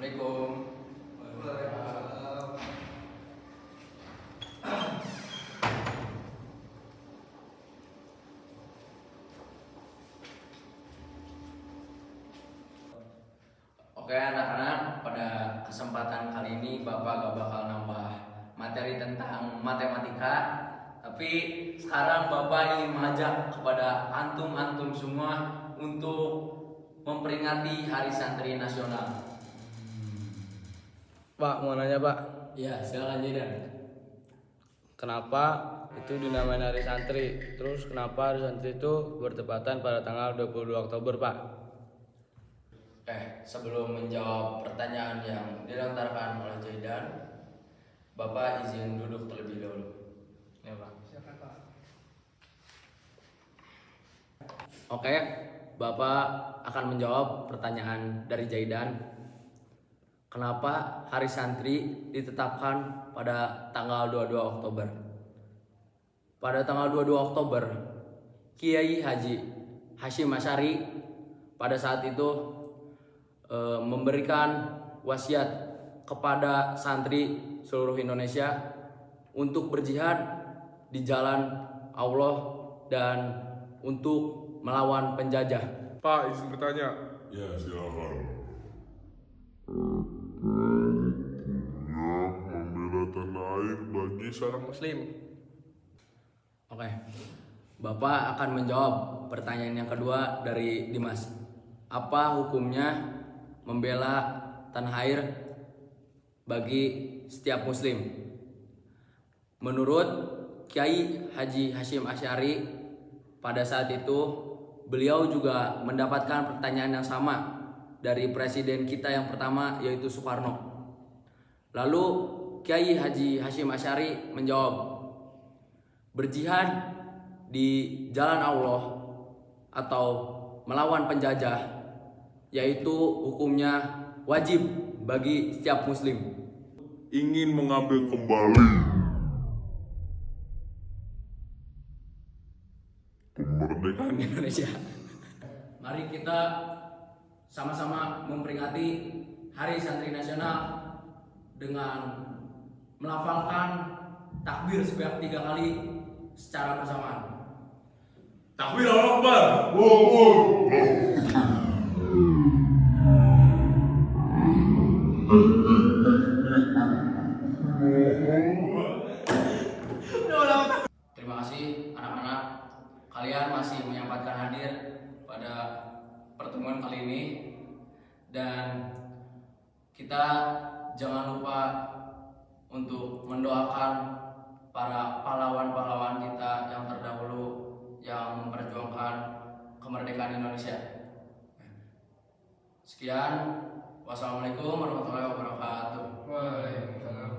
Assalamualaikum. Waalaikumsalam. Oke anak-anak, pada kesempatan kali ini Bapak gak bakal nambah materi tentang matematika. Tapi sekarang Bapak ingin mengajak kepada antum-antum semua untuk memperingati Hari Santri Nasional. Pak, mau nanya Pak, Ya, silakan Jidan. kenapa itu dinamain Hari Santri? Terus kenapa Hari Santri itu bertepatan pada tanggal 22 Oktober Pak? Sebelum menjawab pertanyaan yang dilontarkan oleh Jaidan, Bapak izin duduk terlebih dahulu. Ya Pak. Silakan Pak. Oke, Bapak akan menjawab pertanyaan dari Jaidan. Kenapa Hari Santri ditetapkan pada tanggal 22 Oktober? Pada tanggal 22 Oktober, Kiai Haji Hasyim Asy'ari pada saat itu memberikan wasiat kepada santri seluruh Indonesia untuk berjihad di jalan Allah dan untuk melawan penjajah. Pak, izin bertanya. Ya, silakan. Membela tanah air bagi Seorang Muslim. Oke, Bapak akan menjawab pertanyaan yang kedua dari Dimas. Apa hukumnya membela tanah air bagi setiap Muslim? Menurut Kiai Haji Hasyim Asy'ari, pada saat itu beliau juga mendapatkan pertanyaan yang sama dari presiden kita yang pertama, yaitu Soekarno. Lalu Kiai Haji Hasyim Asy'ari menjawab, berjihad di jalan Allah atau melawan penjajah, yaitu hukumnya wajib bagi setiap Muslim. ingin mengambil kembali kemerdekaan Indonesia. Mari kita sama-sama memperingati Hari Santri Nasional dengan melafalkan takbir sebanyak 3 kali secara bersamaan. Takbir Allahu Akbar. Terima kasih anak-anak, kalian masih menyempatkan hadir pada pertemuan kali ini, dan kita jangan lupa untuk mendoakan para pahlawan-pahlawan kita yang terdahulu yang memperjuangkan kemerdekaan Indonesia. Sekian, wassalamualaikum warahmatullahi wabarakatuh. Waalaikumsalam.